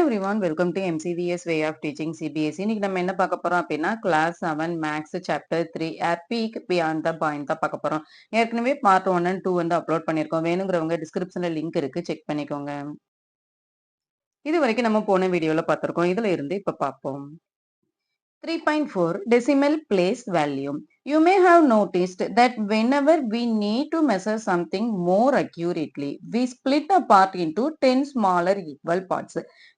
everyone, welcome to MCVS way of teaching CBSE. இன்னைக்கு நம்ம என்ன பார்க்க போறோம் அப்படின்னா class 7 maths chapter 3 epic beyond the point தான் பார்க்க போறோம். ஏற்கனவே பார்ட் 1 and 2 வந்து அப்லோட் பண்ணிருக்கோம். வேணுங்கிறவங்க டிஸ்கிரிப்ஷன்ல லிங்க் இருக்கு, செக் பண்ணிக்கோங்க. இது வரைக்கும் நம்ம போன வீடியோல பார்த்திருக்கோம். இதுல இருந்து இப்ப பார்ப்போம். 3.4 decimal place value. You may have noticed that whenever we need to measure something more accurately, we split a part into 10 smaller equal parts.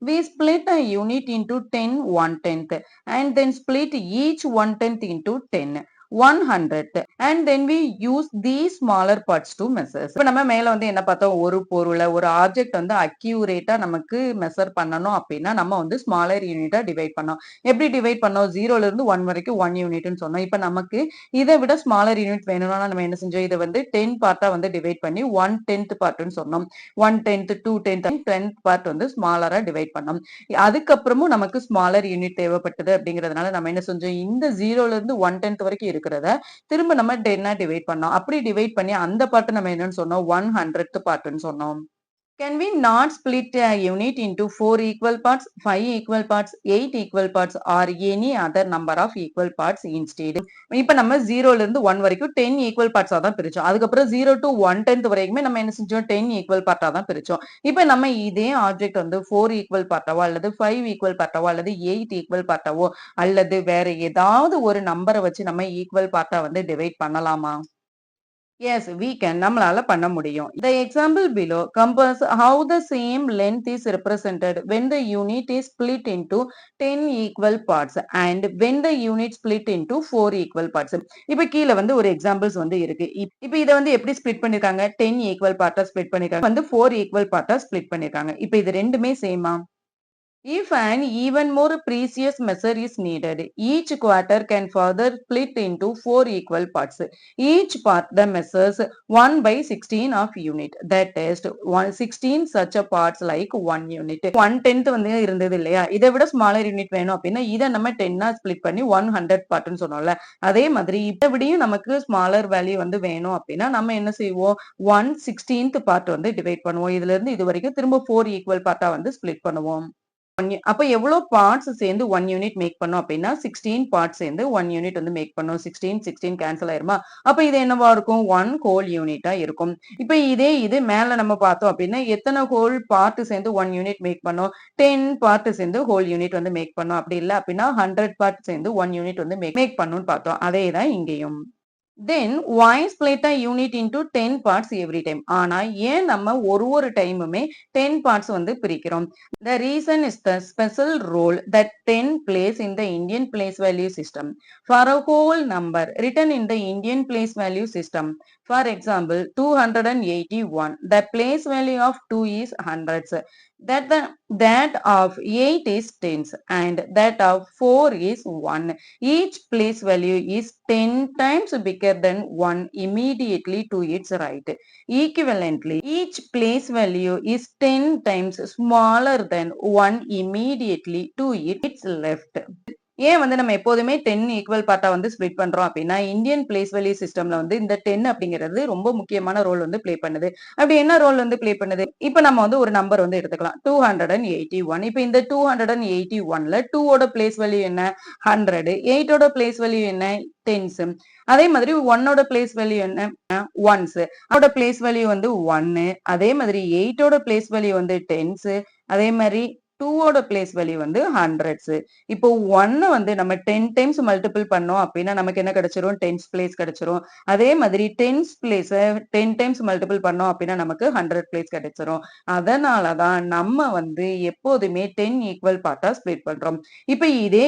We split a unit into 10 1/10 and then split each 1/10 into 10. 100th and then we use these smaller parts to measure. இப்ப நம்ம மேல வந்து என்ன பார்த்தோம், ஒரு பொருளை ஒரு object வந்து அக்யூரேட்டா நமக்கு மெஷர் பண்ணணும் அப்படின்னா நம்ம வந்து ஸ்மாலர் யூனிட்டா டிவைட் பண்ணோம். எப்படி டிவைட் பண்ணோம், 0ல இருந்து 1 வரைக்கும் 1 யூனிட்னு சொன்னோம். இப்ப நமக்கு இதை விட ஸ்மாலர் யூனிட் வேணும்னா நம்ம என்ன செஞ்சோம், இதை வந்து 10 பார்ட்டா வந்து டிவைட் பண்ணி 1/10 பார்ட்னு சொன்னோம். 1/10 2/10 10th பார்ட் வந்து ஸ்மாலரா டிவைட் பண்ணோம். அதுக்கப்புறமும் நமக்கு ஸ்மாலர் யூனிட் தேவைப்பட்டது அப்படிங்கிறதுனால நம்ம என்ன செஞ்சோம், இந்த 0ல இருந்து 1/10 வரைக்கும் இருக்கிறத திரும்ப நம்ம 10 டிவைட் பண்ணோம். அப்படி டிவைட் பண்ணி அந்த பார்ட் நம்ம என்னன்னு சொன்னோம், 100th பார்ட்னு சொன்னோம். Can we not split a unit into 4 equal parts, 5 equal parts, 8 equal parts or any other number of equal parts instead? இப்ப நம்ம 0ல இருந்து 1 வரைக்கும் 10 equal parts தான் பிரிச்சோம். அதுக்கப்புறம் 0 to 1/10 வரைக்குமே நம்ம என்ன செஞ்சோம், 10 equal part தான் பிரிச்சோம். இப்ப நம்ம இதே ஆப்ஜெக்ட் வந்து 4 equal பார்ட்டாவோ அல்லது 5 equal பார்ட்டாவோ அல்லது 8 equal பார்ட்டாவோ அல்லது வேற ஏதாவது ஒரு நம்பரை வச்சு நம்ம ஈக்குவல் பார்ட்டா வந்து டிவைட் பண்ணலாமா? Yes, we can. நம்மளால பண்ண முடியும். The example below compares how the same length is represented when the unit is split into 10 equal parts and when the unit split into 4 equal parts. இப்ப கீழ வந்து ஒரு examples வந்து இருக்கு. இப்ப இத வந்து எப்படி ஸ்ப்ளிட் பண்ணிருக்காங்க, 10 equal பார்ட்டா ஸ்ப்ளிட் பண்ணிருக்காங்க, வந்து 4 equal பார்ட்டா ஸ்ப்ளிட் பண்ணிருக்காங்க. இப்ப இது ரெண்டுமே சேமா? If an even more precious measure is needed, each quarter can further split into 4 equal parts. Each part the measures 1/16 of unit. That is 16 such a parts like 1 unit. 1/10 வந்து இருந்தது இல்லையா, இதை விட ஸ்மாலர் யூனிட் வேணும் அப்படின்னா இதை நம்ம 10 split பண்ணி 100 பார்ட்னு சொன்னோம்ல, அதே மாதிரி இதை விடையும் நமக்கு ஸ்மாலர் வேல்யூ வந்து வேணும் அப்படின்னா நம்ம என்ன செய்வோம், 1/16th பார்ட் வந்து டிவைட் பண்ணுவோம். இதுல இருந்து இது வரைக்கும் திரும்ப 4 ஈக்குவல் பார்ட்டா வந்து ஸ்பிளிட் பண்ணுவோம். அப்ப எவ்வளவு பார்ட்ஸ் சேர்ந்து 1 யூனிட் மேக் பண்ணும் அப்படின்னா 16 பார்ட்ஸ் சேர்ந்து 1 யூனிட் வந்து மேக் பண்ணும். 16 கேன்சல் ஆயிருமா, அப்ப இது என்னவா இருக்கும், 1 ஹோல் யூனிட்டா இருக்கும். இப்ப இது மேல நம்ம பார்த்தோம் அப்படின்னா எத்தனை ஹோல் பார்ட் சேர்ந்து 1 யூனிட் மேக் பண்ணும், 10 பார்ட் சேர்ந்து ஹோல் யூனிட் வந்து மேக் பண்ணும். அப்படி இல்ல அப்படின்னா 100 பார்ட் சேர்ந்து 1 யூனிட் வந்து மேக் பண்ணும்னு பார்த்தோம். அதே தான் இங்கேயும். Then why split a unit into 10 parts every time? ஆனா ஏன் நம்ம ஒரு டைமுமே 10 parts வந்து பிரிக்கிறோம்? The reason is the special role that 10 plays in the Indian place value system. For a whole number written in the Indian place value system, for example 281, the place value of 2 is hundreds, that of 8 is tens and that of 4 is 1. Each place value is 10 times bigger than 1 immediately to its right. Equivalently, each place value is 10 times smaller than 1 immediately to its left. ஏன் வந்து நம்ம எப்போதுமே 10 equal பார்ட்டா வந்து split பண்றோம் அப்படின்னா Indian place value சிஸ்டம்ல வந்து இந்த 10 அப்படிங்கிறது ரொம்ப முக்கியமான ரோல் வந்து பிளே பண்ணுது. அப்படி என்ன ரோல் வந்து பிளே பண்ணுது, இப்ப நம்ம வந்து ஒரு நம்பர் வந்து எடுத்துக்கலாம் 281. இப்ப இந்த 281ல 2ஓட பிளேஸ் வேல்யூ என்ன, 100. 8ஓட பிளேஸ் வேல்யூ என்ன, டென்ஸ். அதே மாதிரி 1ஓட பிளேஸ் வேல்யூ என்ன, ஒன்ஸ். அதோட பிளேஸ் வேல்யூ வந்து 1. அதே மாதிரி 8ஓட பிளேஸ் வேல்யூ வந்து டென்ஸ். அதே மாதிரி 2ஓட பிளேஸ் வேல்யூ வந்து ஹண்ட்ரட்ஸ். இப்போ 1 வந்து நம்ம 10 டைம்ஸ் மல்டிபிள் பண்ணோம் அப்படின்னா நமக்கு என்ன கிடைச்சிரும், 10th பிளேஸ் கிடைச்சிரும். அதே மாதிரி 10th பிளேஸ் 10 டைம்ஸ் மல்டிபிள் பண்ணோம் அப்படின்னா நமக்கு 100 பிளேஸ் கிடைச்சிரும். அதனாலதான் நம்ம வந்து எப்போதுமே 10 ஈக்குவல் பார்ட்டா ஸ்பிளிட் பண்றோம். இப்ப இது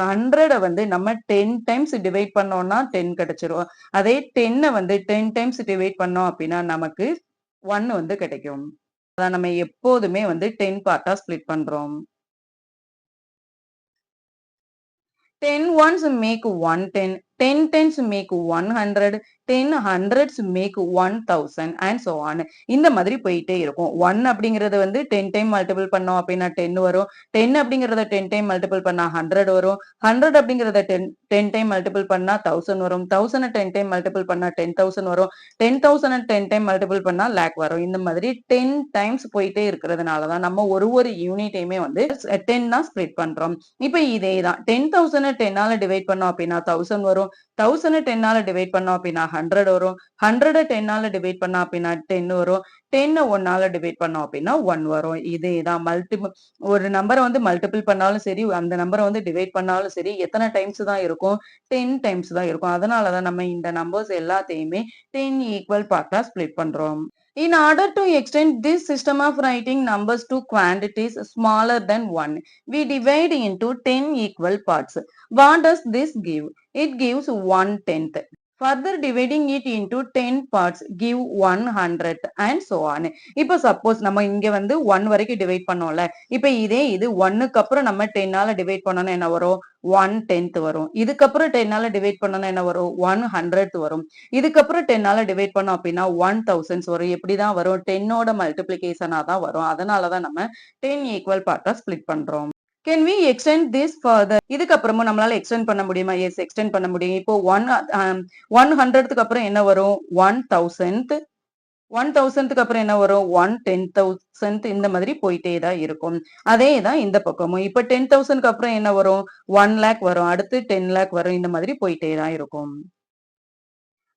100 வந்து நம்ம 10 டைம்ஸ் டிவைட் பண்ணோம்னா 10 கிடைச்சிரும். அதே 10 வந்து 10 டைம்ஸ் டிவைட் பண்ணோம் அப்படின்னா நமக்கு 1 வந்து கிடைக்கும். அதான் நம்ம எப்போதுமே வந்து 10 பார்ட்டா ஸ்பிளிட் பண்றோம். 10 ones make 110, 10 tens make 100, 10 hundreds make 1000 and so on. இந்த மாதிரி போயிட்டே இருக்கும். 1 அப்படிங்கிறது வந்து 10 டைம் மல்டிபிள் பண்ணோம் அப்படின்னா 10 வரும். 10 அப்படிங்கிறத 10 டைம் மல்டிபிள் பண்ணா 100 வரும். 100 அப்படிங்கிறத 10 டைம் மல்டிபிள் பண்ணா 1000 வரும். 1000 10 டைம் மல்டிபிள் பண்ணா 10,000 வரும். 10,000 10 டைம் மல்டிபிள் பண்ணா லேக் வரும். இந்த மாதிரி 10 டைம்ஸ் போயிட்டே இருக்கிறதுனால தான் நம்ம ஒரு யூனிட்டையுமே வந்து 10 தான் ஸ்ப்ளிட் பண்றோம். இப்ப இதே தான் 10,000 10ஆல டிவைட் பண்ணோம் அப்படின்னா 1000 வரும். 1000 10ஆல டிவைட் பண்ணோம் அப்படின்னா 100 வரும். 100 10ஆல டிவைட் பண்ணா அப்படின்னா 10 வரும். 10 1ஆல டிவைட் பண்ணோம் அப்படின்னா 1 வரும். இதே தான் ஒரு நம்பரை வந்து மல்டிபிள் பண்ணாலும் சரி, அந்த நம்பரை வந்து டிவைட் பண்ணாலும் சரி, எத்தனை டைம்ஸ் தான் இருக்கும்? 10 டைம்ஸ் தான் இருக்கும். அதனால தான் நம்ம இந்த நம்பர்ஸ் எல்லாத்தையுமே 10 ஈக்குவல் பார்ட்டா ஸ்ப்ளிட் பண்றோம். In order to extend this system of writing numbers to quantities smaller than 1, we divide into 10 equal parts. What does this give? It gives 1/10. Further dividing it into 10 parts give 100 and so on. இப்ப suppose நம்ம இங்க வந்து 1 வரைக்கும் divide பண்ணோம்ல. இப்ப இது 1க்கு அப்புறம் நம்ம 10ஆல டிவைட் பண்ணோம்னா என்ன வரும்? 1/10 வரும். இதுக்கப்புறம் 10ஆல டிவைட் பண்ணோம்னா என்ன வரும்? 100 வரும். இதுக்கப்புறம் 10ஆல டிவைட் பண்ணோம் அப்படின்னா 1000 வரும். எப்படிதான் வரும்? 10ஓட மல்டிப்ளிகேஷனா தான் வரும். அதனால தான் நம்ம 10 ஈக்குவல் பார்ட்டா ஸ்ப்ளிட் பண்றோம். Can we extend this further? இதுக்கு அப்புறமும் நம்மளால எக்ஸ்டெண்ட் பண்ண முடியுமா? எஸ், எக்ஸ்டெண்ட் பண்ண முடியும். இப்போ 100க்கு அப்புறம் என்ன வரும்? 1000th. 1000க்கு அப்புறம் என்ன வரும்? 1/10,000 இந்த மாதிரி போயிட்டே தான் இருக்கும். அதே தான் இந்த பக்கமும். இப்ப 10,000க்கு அப்புறம் என்ன வரும்? 1 lakh வரும். அடுத்து 10 lakh வரும். இந்த மாதிரி போயிட்டே தான் இருக்கும்.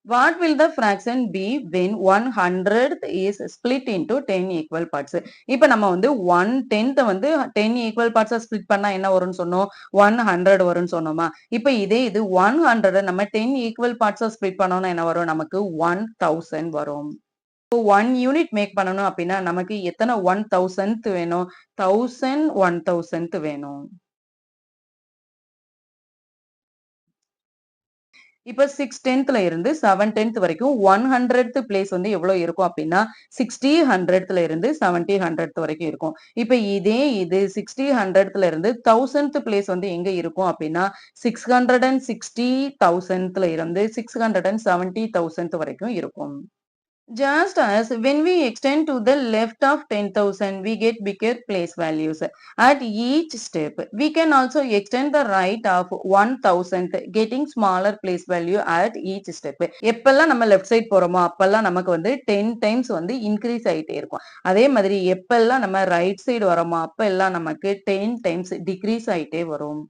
What will the fraction be when 100th is split into 10 equal parts? இப்ப நம்ம வந்து 1/10 வந்து 10 equal parts split பண்ணா என்ன வரும்னு சொன்னோம்? 100 வரும்னு சொன்னோமா? இப்ப இது 100 நம்ம 10 equal parts split பண்ணோம்னா என்ன வரும்? நமக்கு 1000 வரும். இப்போ 1 யூனிட் மேக் பண்ணணும் அப்படின்னா நமக்கு எத்தனை 1000th வேணும்? 1000th வேணும். இப்ப 6/10ல இருந்து 7/10 வரைக்கும் 100th பிளேஸ் வந்து எவ்வளவு இருக்கும் அப்படின்னா 60 100thல இருந்து 70 100th வரைக்கும் இருக்கும். இப்ப இது 60 100thல இருந்து 1000th பிளேஸ் வந்து எங்க இருக்கும் அப்படின்னா 660,000thல இருந்து 670,000th வரைக்கும் இருக்கும். Just as when we extend to the left of 10,000, we get bigger place values at each step. We can also extend the right of 1,000th, getting smaller place value at each step. எப்பெல்லாம் நம்ம left side போறோமோ அப்பெல்லாம் நமக்கு வந்து 10 times வந்து increase ஆயிட்டே இருக்கும். அதே மாதிரி எப்பெல்லாம் நம்ம ரைட் சைடு வரோமோ அப்பெல்லாம் நமக்கு 10 டைம்ஸ் டிக்ரீஸ் ஆயிட்டே வரும்.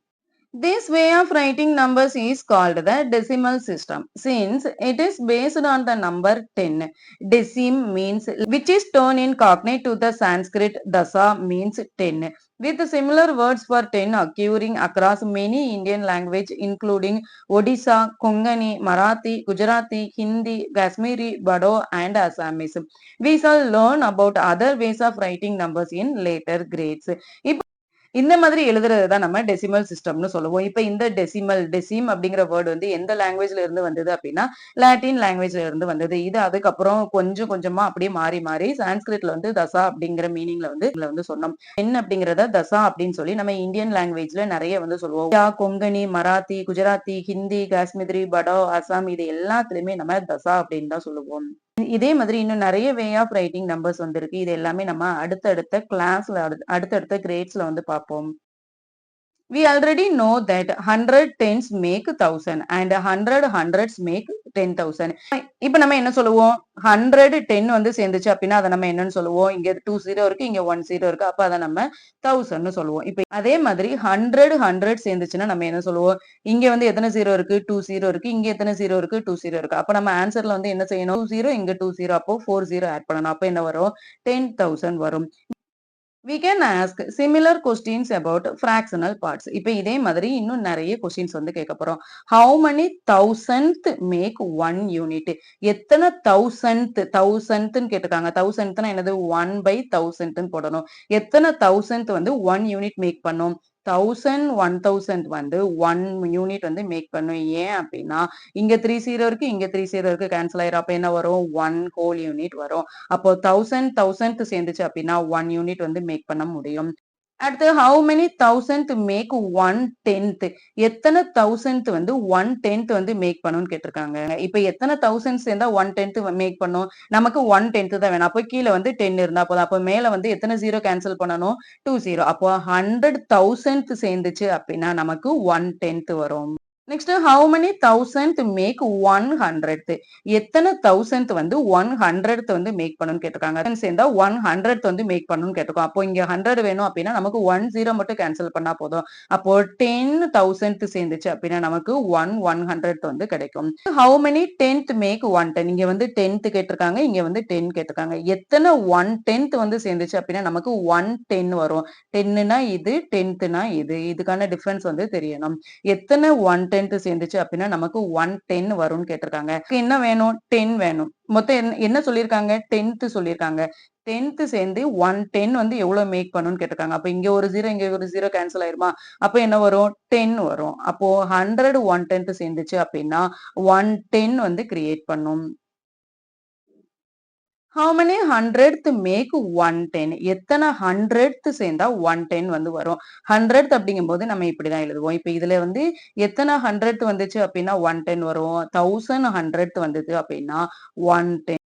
This way of writing numbers is called the decimal system since it is based on the number 10. Decim means which is turned in cognate to the Sanskrit dasa means 10. With similar words for 10 occurring across many Indian language including Odisha, Konkani, Marathi, Gujarati, Hindi, Kashmiri, Bodo and Assamese. We shall learn about other ways of writing numbers in later grades. இந்த மாதிரி எழுதுறது தான் நம்ம decimal சிஸ்டம்னு சொல்லுவோம். இப்ப இந்த டெசிம் அப்படிங்கிற word வந்து எந்த லாங்குவேஜ்ல இருந்து வந்தது அப்படின்னா லாட்டின் லாங்குவேஜ்ல இருந்து வந்தது. இது அதுக்கப்புறம் கொஞ்சம் கொஞ்சமா அப்படியே மாறி சான்ஸ்கிரிட்ல வந்து தசா அப்படிங்கிற மீனிங்ல வந்து சொன்னோம். என்ன அப்படிங்கறத தசா அப்படின்னு சொல்லி நம்ம இந்தியன் லாங்குவேஜ்ல நிறைய வந்து சொல்லுவோம். கொங்கணி, மராத்தி, குஜராத்தி, ஹிந்தி, காஷ்மீரி, படோ, அசாம் இது எல்லாத்துலயுமே நம்ம தசா அப்படின்னு தான் சொல்லுவோம். இதே மாதிரி இன்னும் நிறைய வே ஆஃப் ரைட்டிங் நம்பர்ஸ் வந்திருக்கு. இது எல்லாமே நம்ம அடுத்தடுத்த கிளாஸ்ல அடுத்தடுத்த கிரேட்ஸ்ல வந்து பார்ப்போம். We already know that 100 tens make 1000 and 100 hundreds make 10,000. இப்ப நம்ம என்ன சொல்லுவோம்? 100 10 வந்து சேர்ந்துச்சு அப்படின்னா அதை நம்ம என்னன்னு சொல்லுவோம்? இங்க 20 இருக்கு, இங்க 10 இருக்கு. அப்ப அதை நம்ம 1000ன்னு சொல்லுவோம். இப்ப அதே மாதிரி 100 சேர்ந்துச்சுன்னா நம்ம என்ன சொல்லுவோம்? இங்க வந்து எத்தனை 0 இருக்கு? 20 இருக்கு. இங்க எத்தனை 0 இருக்கு? 20 இருக்கு. அப்ப நம்ம ஆன்சர்ல வந்து என்ன செய்யணும்? 20 இங்க 20 அப்போ 40 ஆட் பண்ணணும். அப்ப என்ன வரும்? 10,000 வரும். We can ask similar questions about fractional parts. இப்ப இதே மாதிரி இன்னும் நிறைய கொஸ்டின்ஸ் வந்து கேட்க போறோம். How many thousandth make 1 unit? எத்தனை thousandth கேட்டிருக்காங்க. thousandthனா என்னது? 1/1000 போடணும். எத்தனை thousandth வந்து 1 யூனிட் மேக் பண்ணும்? 1000 1000 வந்து 1 யூனிட் வந்து மேக் பண்ணும். ஏன் அப்படின்னா இங்க 30 இருக்கு, இங்க 30 இருக்கு, கேன்சல் ஆயிரும். அப்ப என்ன வரும்? 1 ஹோல் யூனிட் வரும். அப்போ 1000 1000 சேர்ந்துச்சு அப்படின்னா 1 யூனிட் வந்து மேக் பண்ண முடியும். அடுத்து ஹவ் மெனி தௌசண்ட் மேக் 1/10 எத்தனை தௌசண்ட் வந்து 1/10 வந்து மேக் பண்ணும்னு கேட்டிருக்காங்க. இப்ப எத்தனை தௌசண்ட் சேர்ந்தா 1/10 மேக் பண்ணும்? நமக்கு 1/10 தான் வேணும். அப்போ கீழ வந்து 10 இருந்தா போதும். அப்போ மேல வந்து எத்தனை 0 கேன்சல் பண்ணணும்? 2 0. அப்போ 100,000 சேர்ந்துச்சு அப்படின்னா நமக்கு 1/10 வரும். Next how many thousand make 100 எத்தனை தௌசண்ட் வந்து 100 வந்து மேக் பண்ணணும்னு கேட்டிருக்காங்க. சேர்ந்தா 100 வந்து மேக் பண்ணணும்னு கேட்டிருக்கோம். அப்போ இங்க 100 வேணும் அப்படின்னா நமக்கு 10 மட்டும் கேன்சல் பண்ணா போதும். அப்போ 10,000 சேர்ந்துச்சு அப்படின்னா நமக்கு 100 வந்து கிடைக்கும். ஹவ் மெனி 10th மேக் 110 இங்க வந்து 10th கேட்டிருக்காங்க, இங்க வந்து 10 கேட்டிருக்காங்க. எத்தனை 1/10 வந்து சேர்ந்துச்சு அப்படின்னா நமக்கு 110 வரும். 10னா இது, 10னா இது. இதுக்கான டிஃபரன்ஸ் வந்து தெரியணும். எத்தனை 1/10 சேர்ந்துச்சு அப்படின்னா நமக்கு 110 வரும்னு கேட்டிருக்காங்க. என்ன வேணும்? 10 வேணும். மொத்தம் என்ன சொல்லியிருக்காங்க? 10th சொல்லியிருக்காங்க. 10th சேர்ந்து 110 வந்து எவ்வளவு மேக் பண்ணும்னு கேட்டிருக்காங்க. அப்ப இங்க ஒரு 0 இங்க ஒரு 0 கேன்சல் ஆயிருமா? அப்ப என்ன வரும்? 10 வரும். அப்போ 100 1/10 சேர்ந்துச்சு அப்படின்னா 110 வந்து கிரியேட் பண்ணும். ஹவ் மெனி ஹண்ட்ரட்த் மேக் 110 எத்தனை ஹண்ட்ரட்த் சேர்ந்தா 110 வந்து வரும். 100th அப்படிங்கும்போது நம்ம இப்படிதான் எழுதுவோம். இப்ப இதுல வந்து எத்தனை ஹண்ட்ரட்த் வந்துச்சு அப்படின்னா 110 வரும். 1000 ஹண்ட்ரட்த் வந்தது அப்படின்னா 110.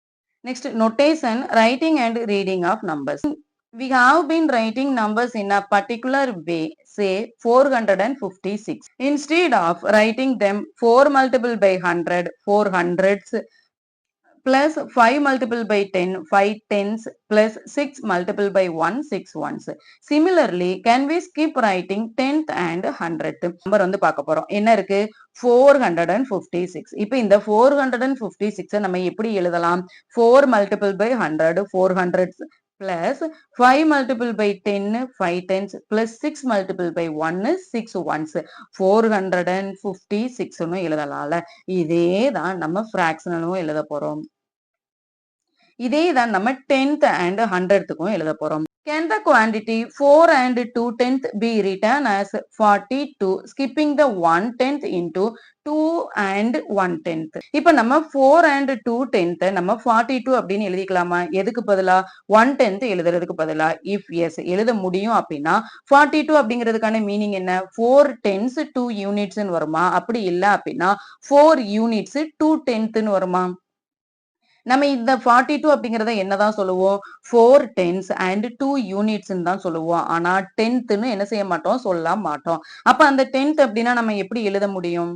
Next notation writing and reading of numbers. We have been writing numbers in a particular way, say 456. Instead of writing them 4 multiplied by 100, 4 hundreds, plus 5 multiplied by 10, 5 tens, plus 6 multiplied by 1, 6 ones. Similarly, can we skip writing 10th and 100th? Number வந்து பார்க்க போறோம். என்ன இருக்கு? 456. இப்போ இந்த 456 நம்ம எப்படி எழுதலாம்? 4 multiplied by 100, 400s, plus 5 multiplied by 10, 5 tens, plus 6 multiplied by 1, 6 ones. 456 எழுதலாம்ல. இதே தான் நம்ம ஃபிராக்ஷனலும் எழுத போறோம். இதே தான் நம்ம 10th and 100த்துக்கும் எழுத போறோம். Can the quantity 4 and 2/10 be written as 42 skipping the 1/10 into 2 and 1/10? இப்ப நம்ம 4 and 2/10 நம்ம 42 அப்படின்னு எழுதிக்கலாமா? எதுக்கு பதிலா 1/10 எழுதுறதுக்கு பதிலா? If yes எழுத முடியும் அப்படின்னா 42 அப்படிங்கிறதுக்கான மீனிங் என்ன? 4 tens 2 units வருமா? அப்படி இல்ல அப்படின்னா 4 units 2/10 வருமா? நம்ம இந்த 42 அப்படிங்கிறத என்னதான் சொல்லுவோம்? 4 10s and 2 units தான் சொல்லுவோம். ஆனா 10th என்ன செய்ய மாட்டோம்? சொல்ல மாட்டோம். அப்ப அந்த 10th அப்படின்னா நம்ம எப்படி எழுத முடியும்?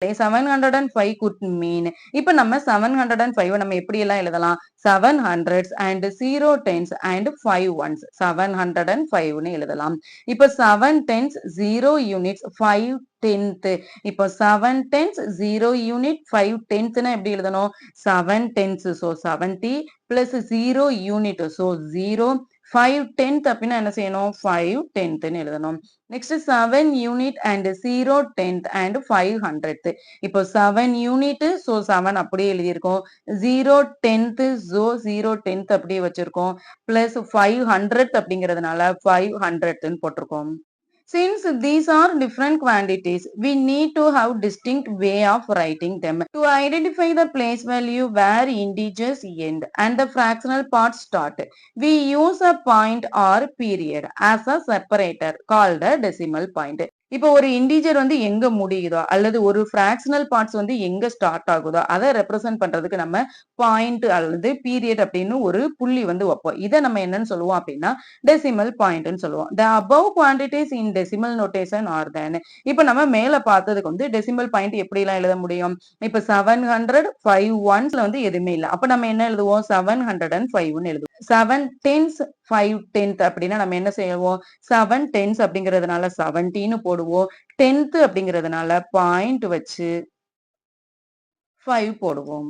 705 could mean. இப்ப நம்ம 705 நம்ம எப்படி எல்லாம் எழுதலாம்? 700s and 0 10s and 5 ones. 705 எழுதலாம். இப்ப 7 10s 0 units 5 10th. இப்போ 7 10s 0 unit 5 10th எப்படி எழுதணும்? 7 10s so 70 plus 0 unit so 0 5 10th அப்படின்னா என்ன செய்யணும்? 5 10th எழுதணும். Next 7 unit and 0 10th and 500th. இப்போ 7 யூனிட் சோ 7 அப்படியே எழுதியிருக்கோம். 0 10th so 0 10th அப்படியே வச்சிருக்கோம். பிளஸ் 500th அப்படிங்கிறதுனால 500th போட்டிருக்கோம். Since these are different quantities, we need to have distinct way of writing them. To identify the place value where integers end and the fractional parts start, we use a point or period as a separator called a decimal point. இப்போ ஒரு integer வந்து எங்க முடியுதோ அல்லது ஒரு fractional parts வந்து எங்க start ஆகுதோ அதை ரெப்ரசென்ட் பண்றதுக்கு நம்ம பாயிண்ட் அல்லது பீரியட் அப்படின்னு ஒரு புள்ளி வந்து வைப்போம். இதை நம்ம என்னன்னு சொல்லுவோம் அப்படின்னா டெசிமல் பாயிண்ட்னு சொல்லுவோம். The above quantities in decimal notation are then. இப்ப நம்ம மேல பார்த்ததுக்கு வந்து டெசிமல் பாயிண்ட் எப்படி எல்லாம் எழுத முடியும்? இப்ப 700 5 onesல வந்து எதுவுமே இல்லை. அப்ப நம்ம என்ன எழுதுவோம்? 705 எழுதுவோம். 7 tens 5 10th அப்படின்னா நம்ம என்ன செய்வோம்? 7 tens அப்படிங்கிறதுனால 17 போடுவோம். 10th அப்படிங்கிறதுனால பாயிண்ட் வச்சு 5 போடுவோம்.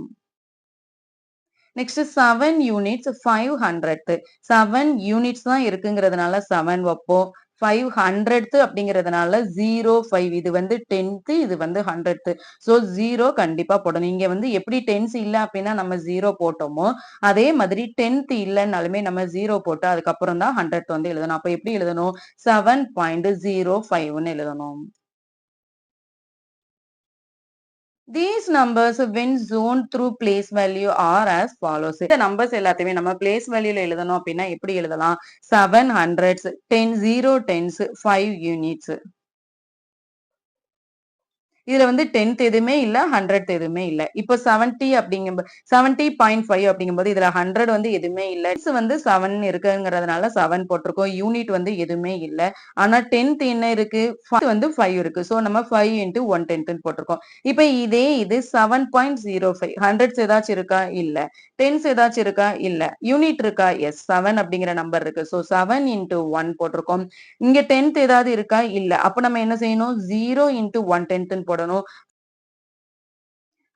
நெக்ஸ்ட் 7 யூனிட்ஸ் 500th 7 யூனிட்ஸ் தான் இருக்குங்கிறதுனால 7 வைப்போம். 500th அப்படிங்கிறதுனால 0 5 இது வந்து 10th இது வந்து 100th. சோ 0 கண்டிப்பா போடணும். இங்க வந்து எப்படி 10s இல்ல அப்படின்னா நம்ம 0 போட்டோமோ அதே மாதிரி 10th இல்லைன்னாலுமே நம்ம 0 போட்டு அதுக்கப்புறம் தான் 100th வந்து எழுதணும். அப்ப எப்படி எழுதணும்? 7.05ன்னு எழுதணும். These numbers when zoned through place value are as follows. இந்த நம்பர்ஸ் எல்லாத்தையுமே நம்ம பிளேஸ் வேல்யூல எழுதணும் அப்படின்னா எப்படி எழுதலாம்? 7 hundreds, 10 0 tens, 5 units. இதுல வந்து 10th எதுவுமே இல்ல, 100th எதுவுமே இல்ல. இப்போ 70 அப்படிங்கும்போது 70.5 அப்படிங்கும்போது இதுல 100 வந்து எதுவுமே இல்ல. வந்து 7 இருக்குங்கிறதுனால 7 போட்டிருக்கோம். யூனிட் வந்து எதுவுமே இல்ல. ஆனா 10th என்ன இருக்கு? வந்து 5 இருக்கு. சோ நம்ம 5 into 1/10 போட்டிருக்கோம். இப்ப இதே இது 7.05 ஹண்ட்ரட்ஸ் ஏதாச்சும் இருக்கா? இல்ல. டென்ஸ் ஏதாச்சும் இருக்கா? இல்ல. யூனிட் இருக்கா? எஸ். 7 அப்படிங்கிற நம்பர் இருக்கு. சோ 7 into 1 போட்டிருக்கோம். இங்க 10th ஏதாவது இருக்கா? இல்ல. அப்ப நம்ம என்ன செய்யணும்? 0 into 1/10 போடணும்.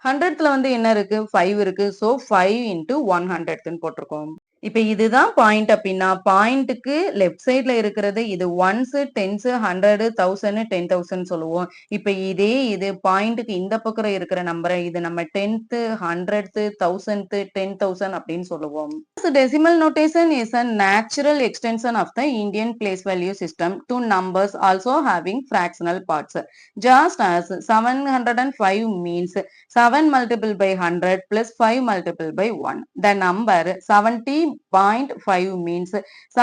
100th வந்து என்ன இருக்கு? 5 இருக்கு. சோ 5 into 100th போட்டிருக்கோம். இப்ப இதுதான் பாயிண்ட் அப்படின்னா பாயிண்ட்டுக்கு லெஃப்ட் சைட்ல இருக்கிறது இது ஒன்ஸ் டென்ஸ் 100 1000 10,000 சொல்லுவோம். இப்ப இதே இது பாயிண்ட்டுக்கு இந்த பக்கம் இருக்கிற நம்பரை இது நம்ம 10th 100th 1000th 10,000 அப்படின்னு சொல்லுவோம். Decimal notation is a natural extension of the Indian place value system to numbers also having fractional parts. Just as 705 means 7 multiplied by 100 plus 5 multiplied by 1. The number 70.5 means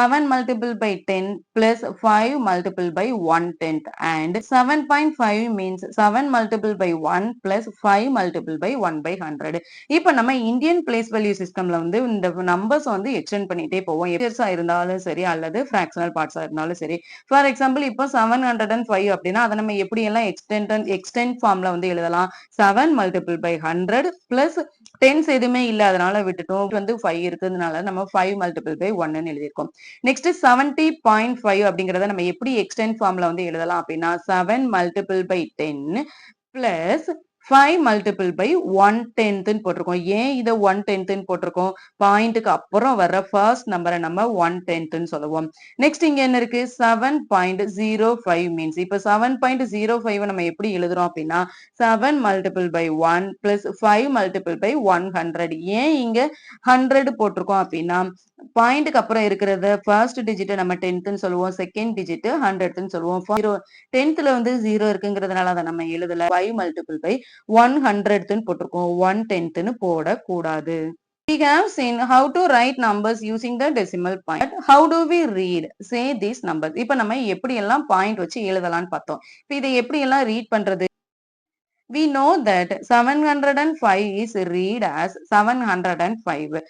7 multiplied by 10 plus 5 multiplied by 1/10 and 7.5 means 7 multiplied by 1 plus 5 multiplied by 1 by 100. இப்ப நம்ம Indian place value சிஸ்டம்ல வந்து இந்த numbers வந்து extend பண்ணிட்டே போவோம். எப்சா இருந்தாலும் சரி அல்லது ஃபிராக்ஷனல் பார்ட்ஸா இருந்தாலும் சரி. ஃபார் எக்ஸாம்பிள் இப்போ 705 அப்படின்னா அதை நம்ம எப்படி எல்லாம் எக்ஸ்டெண்ட் ஃபார்ம்ல வந்து எழுதலாம். 7 multiplied by 100 plus 10s எதுவுமே இல்ல அதனால விட்டுட்டோம். வந்து 5 இருக்கிறதுனால நம்ம 5 multiplied by 1 ன்னு எழுதியிருக்கோம். நெக்ஸ்ட் 70.5 அப்படிங்கறத நம்ம எப்படி எக்ஸ்டெண்ட் ஃபார்ம்ல வந்து எழுதலாம் அப்படின்னா 7 multiplied by 10 plus 5 multiplied by 1/10 ன்னு போட்டிருக்கோம். ஏன் இதை 1/10 ன்னு போட்டிருக்கோம்? பாயிண்ட்டுக்கு அப்புறம் வர்ற ஃபர்ஸ்ட் நம்பரை நம்ம 1/10 ன்னு சொல்லுவோம். நெக்ஸ்ட் இங்க என்ன இருக்கு? 7.05 மீன்ஸ் இப்ப 7.05 நம்ம எப்படி எழுதுறோம் அப்படின்னா 7 multiplied by 1 plus 5 multiplied by 100. ஏன் இங்க 100 போட்டிருக்கோம் அப்படின்னா பாயிண்ட்டுக்கு அப்புறம் இருக்கிறத ஃபர்ஸ்ட் டிஜிட் நம்ம 10th ன்னு சொல்லுவோம். செகண்ட் டிஜிட் 100th ன்னு சொல்லுவோம். 10thல வந்து 0 இருக்குங்கிறதுனால அதை நம்ம எழுதல. 5 multiplied by 100th ன்னு போட்டிருக்கோம். 1/10 ன்னு போடக்கூடாது. We have seen how to write numbers using the decimal point. How do we read? Say these numbers. இப்ப நம்ம எப்படி எல்லாம் பாயிண்ட் வச்சு எழுதலாம்னு பார்த்தோம். இப்ப இதை எப்படி எல்லாம் ரீட் பண்றது? We know that 705 is read as 705.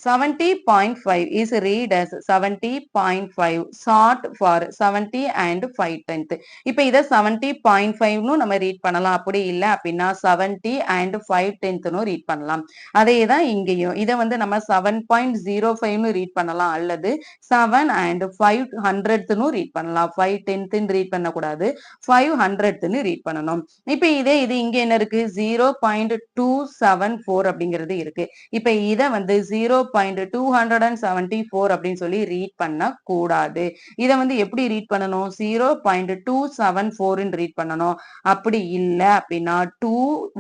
70.5 is read as 70.5 short for 70 and 5/10. இப்ப இத 70.5 னு நம்ம ரீட் பண்ணலாம். அப்படி இல்ல அப்படின்னா 70 and 5/10 னு ரீட் பண்ணலாம். அதே தான் இங்கேயும் இத வந்து நம்ம 7.05 னு ரீட் பண்ணலாம் அல்லது 7 and 500th னு ரீட் பண்ணலாம். 5/10 னு ரீட் பண்ண கூடாது. 500th னு ரீட் பண்ணணும். இப்ப இதே இது இங்க என்ன இருக்கு? 0.274 அப்படிங்கிறது இருக்கு. இப்ப இத வந்து 0.274 அப்படின்னு சொல்லி ரீட் பண்ண கூடாது. இத வந்து எப்படி ரீட் பண்ணணும்? 0.274 ரீட் பண்ணணும். அப்படி இல்ல அப்படின்னா 2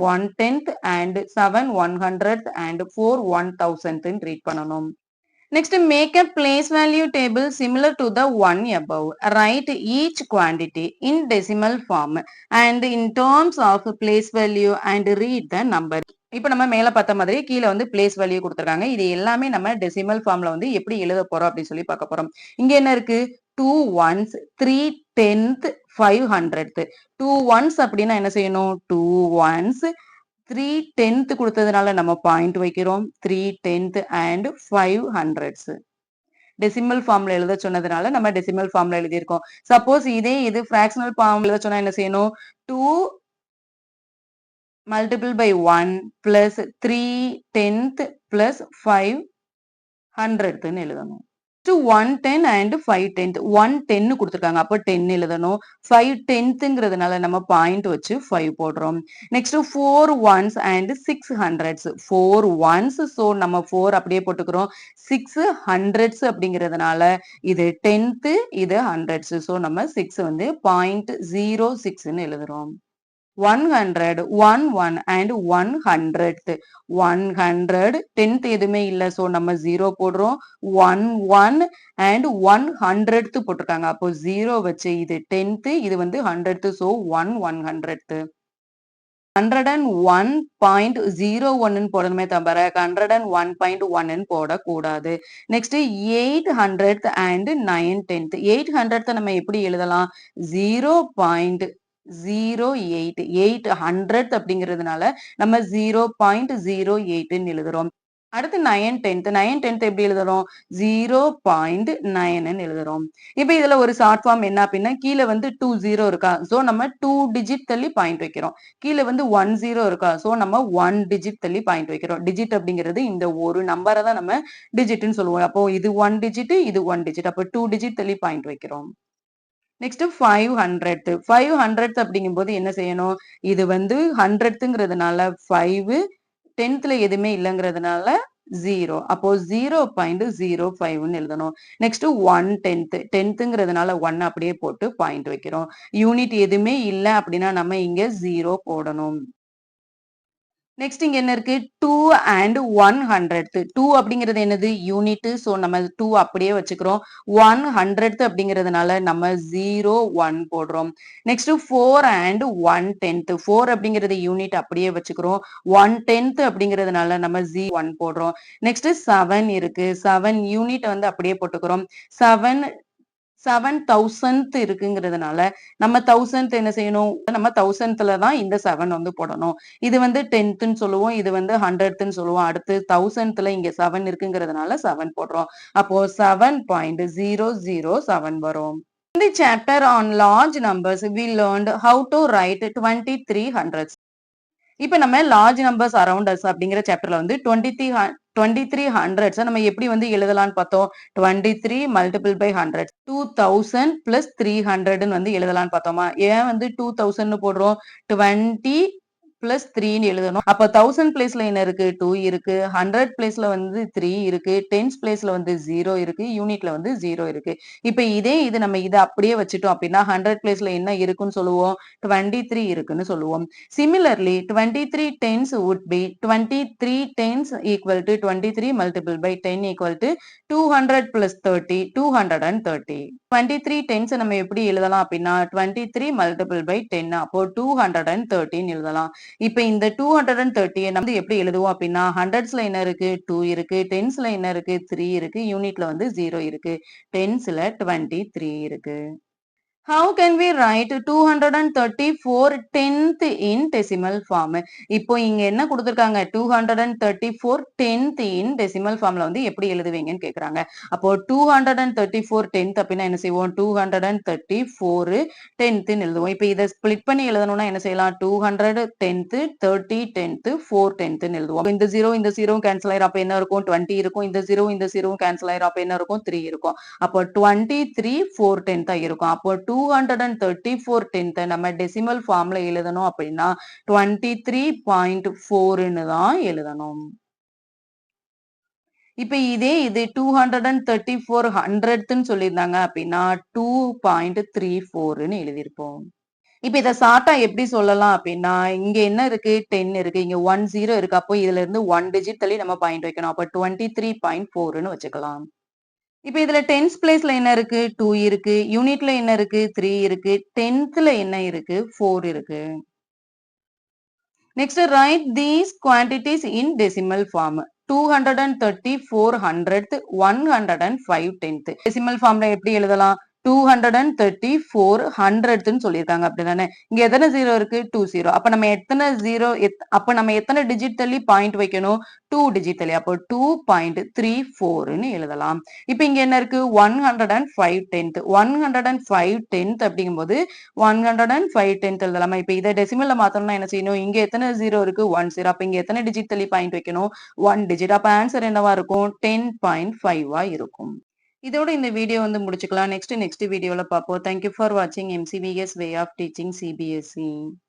1/10 and 7 100th and 4 1000th read பண்ணணும். Next, make a place value table similar to the one above. Write each quantity in decimal form and in terms of place value and read the number. இப்ப நம்ம மேல பார்த்த மாதிரி கீழே வந்து place value கொடுத்திருக்காங்க. இது எல்லாமே நம்ம டெசிமல் ஃபார்ம்ல வந்து எப்படி எழுத போறோம் அப்படின்னு சொல்லி பார்க்க போறோம். இங்க என்ன இருக்கு? 2 ones, 3 10th, 500th. 2 ones அப்படின்னா என்ன செய்யணும்? 2 ones, 3 10th கொடுத்ததுனால நம்ம பாயிண்ட் வைக்கிறோம். 3 10th and 500s. டெசிமல் ஃபார்ம்ல எழுத சொன்னதுனால நம்ம டெசிமல் ஃபார்ம்ல எழுதியிருக்கோம். சப்போஸ் இதே இது ஃபிராக்ஷனல் ஃபார்ம்ல எழுத சொன்னா என்ன செய்யணும்? 2 multiple by 1 plus 3 10th plus 500th எழுதணும். 110 and 5/10 110 கொடுத்திருக்காங்க. அப்ப 10 எழுதணும். 5/10ங்கிறதுனால நம்ம பாயிண்ட் வச்சு 5 போடுறோம். Next 4 ones and 600s. 4 ones so நம்ம 4 அப்படியே போட்டுக்கிறோம். 6 hundreds அப்படிங்கிறதுனால இது 10th இது 100s. so நம்ம 6 வந்து 0.06 ன்னு எழுதுறோம். 100 11 and 100th 100 10th எதுவுமே இல்ல சோ நம்ம 0 போடுறோம் 11 and 100th போட்டிருக்காங்க அப்போ 0 வச்சு இது 10th இது வந்து 100th so 1 100th 101.01 போடணுமே தவிர 101.1 போடக்கூடாது. Next 800th and 910th 800th நம்ம எப்படி எழுதலாம் 0.08 800th அப்படிங்கிறதுனால நம்ம 0.08ன்னு எழுதுறோம். அடுத்து 9 10th எப்படி எழுதுறோம் 0.9ன்னு எழுதுறோம். இப்ப இதுல ஒரு ஷார்ட் ஃபார்ம் என்ன அப்படின்னா கீழே வந்து 20 இருக்கா சோ நம்ம 2 டிஜிட் தள்ளி பாயிண்ட் வைக்கிறோம். கீழே வந்து 10 இருக்கா சோ நம்ம 1 டிஜிட் தள்ளி பாயிண்ட் வைக்கிறோம். டிஜிட் அப்படிங்கிறது இந்த ஒரு நம்பரை தான் நம்ம டிஜிட்னு சொல்லுவோம். அப்போ இது 1 டிஜிட் இது 1 டிஜிட் அப்போ 2 டிஜிட் தள்ளி பாயிண்ட் வைக்கிறோம். நெக்ஸ்ட் 500th அப்படிங்கும்போது என்ன செய்யணும் இது வந்து 100ங்கிறதுனால 5 10th எதுவுமே இல்லைங்கிறதுனால 0 அப்போ 0.05ன்னு எழுதணும். நெக்ஸ்ட் 1/10ங்கிறதுனால 1 அப்படியே போட்டு பாயிண்ட் வைக்கிறோம். யூனிட் எதுவுமே இல்லை அப்படின்னா நம்ம இங்க 0 போடணும். நெக்ஸ்ட் இங்க என்ன இருக்கு 2 and 100th 2 அப்படிங்கிறது என்னது யூனிட் சோ நம்ம 2 அப்படியே வச்சுக்கிறோம். 100th அப்படிங்கிறதுனால நம்ம 0 1 போடுறோம். நெக்ஸ்ட் 4 and 1/10 4 அப்படிங்கிறது யூனிட் அப்படியே வச்சுக்கிறோம். 1/10 அப்படிங்கிறதுனால நம்ம 1 போடுறோம். நெக்ஸ்ட் 7 இருக்கு 7 யூனிட் வந்து அப்படியே போட்டுக்கிறோம். 7,000th இருக்குங்கிறதுனால நம்ம 1000th என்ன செய்யணும் நம்ம 1000thல தான் இந்த 7 வந்து போடணும். இது வந்து 10th சொல்லுவோம் இது வந்து 100th சொல்லுவோம். அடுத்து 1000thல இங்க 7 இருக்குங்கிறதுனால 7 போடுறோம். அப்போ 7.007 வரும். In the chapter on large numbers we learned how to write 2300s. இப்ப நம்ம லார்ஜ் நம்பர்ஸ் அரவுண்ட் அஸ் அப்படிங்கிற சாப்டர்ல வந்து 2300s நம்ம எப்படி வந்து எழுதலாம்னு பார்த்தோம் 23 மல்டிபிள் பை 100 2000 பிளஸ் 300ன்னு வந்து எழுதலாம்னு பார்த்தோமா ஏன் வந்து 2000ன்னு போடுறோம் 20 பிளஸ் 3ன்னு எழுதணும். அப்ப 1000 பிளேஸ்ல என்ன இருக்கு 2 இருக்கு 100 பிளேஸ்ல வந்து 3 இருக்கு 10 பிளேஸ்ல வந்து 0 இருக்கு யூனிட்ல வந்து 0 இருக்கு. இப்ப இது நம்ம இதை அப்படியே வச்சுட்டோம் அப்படின்னா 100 பிளேஸ்ல என்ன இருக்குன்னு சொல்லுவோம் 23 இருக்குன்னு சொல்லுவோம். Similarly 23 tens would be 23 tens equal to 23 multiple by 10 equal to 200 plus 30 230. 23 tens நம்ம எப்படி எழுதலாம் அப்படின்னா 23 multiple by 10 அப்போ 213 எழுதலாம். இப்ப இந்த 230 நம்ம எப்படி எழுதுவோம் அப்படின்னா 100ஸ்ல என்ன இருக்கு 2 இருக்கு 10ஸ்ல என்ன இருக்கு 3 இருக்கு யூனிட்ல வந்து 0 இருக்கு 10ஸ்ல 23 இருக்கு. How can we write 234 10th in decimal form? இப்போ இங்க என்ன கொடுத்திருக்காங்க 234 10th in decimal formல வந்து எப்படி எழுதுவீங்கன்னு கேக்குறாங்க. அப்போ 234 10th அப்படின்னா என்ன செய்வோம் 234 10th ன்னு எழுதுவோம். இப்போ இதை ஸ்பிளிட் பண்ணி எழுதணும்னா என்ன செய்யலாம் 200 10th 30 10th 4 10th ன்னு எழுதுவோம். இந்த 0 இந்த 0 கேன்சல் ஆயிரும் அப்ப என்ன இருக்கும் 20 இருக்கும் இந்த 0 இந்த 0 கேன்சல் ஆயிரும் அப்ப என்ன இருக்கும் 3 இருக்கும். அப்போ 23 4 10th இருக்கும். அப்போ 234 10th நம்ம டெசிமல் ஃபார்ம்ல எழுதணும் அப்படின்னா 23.4ன்னு தான் எழுதணும். இப்ப இது 234 100th சொல்லியிருந்தாங்க அப்படின்னா 2.34ன்னு எழுதியிருப்போம். இப்ப இத ஷார்ட்டா எப்படி சொல்லலாம் அப்படின்னா இங்க என்ன இருக்கு 10 இருக்கு இங்க 10 இருக்கு அப்போ இதுல இருந்து 1 டிஜிட் தள்ளி நம்ம பாயிண்ட் வைக்கணும் அப்ப 23.4ன்னு வச்சுக்கலாம். இப்ப இதுல 10th பிளேஸ்ல என்ன இருக்கு 2 இருக்கு யூனிட்ல என்ன இருக்கு 3 இருக்கு 10thல என்ன இருக்கு 4 இருக்கு. Next write these quantities in decimal form. 234 100th 105 10th decimal formல எப்படி எழுதலாம் 234 100th சொல்லியிருக்காங்க அப்படிதானே இங்க எத்தனை 0 இருக்கு 20 அப்ப நம்ம எத்தனை 0 அப்ப நம்ம எத்தனை டிஜிட் தள்ளி பாயிண்ட் வைக்கணும் 2 டிஜிட் தள்ளி அப்போ 2.34ன்னு எழுதலாம். இப்ப இங்க என்ன இருக்கு 105 10th 105 10th அப்படிங்கும்போது 105 10th எழுதலாமா இப்ப இதை டெசிமல்ல மாத்தணும்னா என்ன செய்யணும் இங்க எத்தனை 0 இருக்கு 10 அப்ப இங்க எத்தனை டிஜிட் தள்ளி பாயிண்ட் வைக்கணும் 1 டிஜிட் அப்ப ஆன்சர் என்னவா இருக்கும் 10.5 இருக்கும். இதோட இந்த வீடியோ வந்து முடிச்சுக்கலாம். நெக்ஸ்ட் வீடியோல பார்ப்போம். தேங்க் யூ ஃபார் வாட்சிங் MCVS way of teaching CBSE.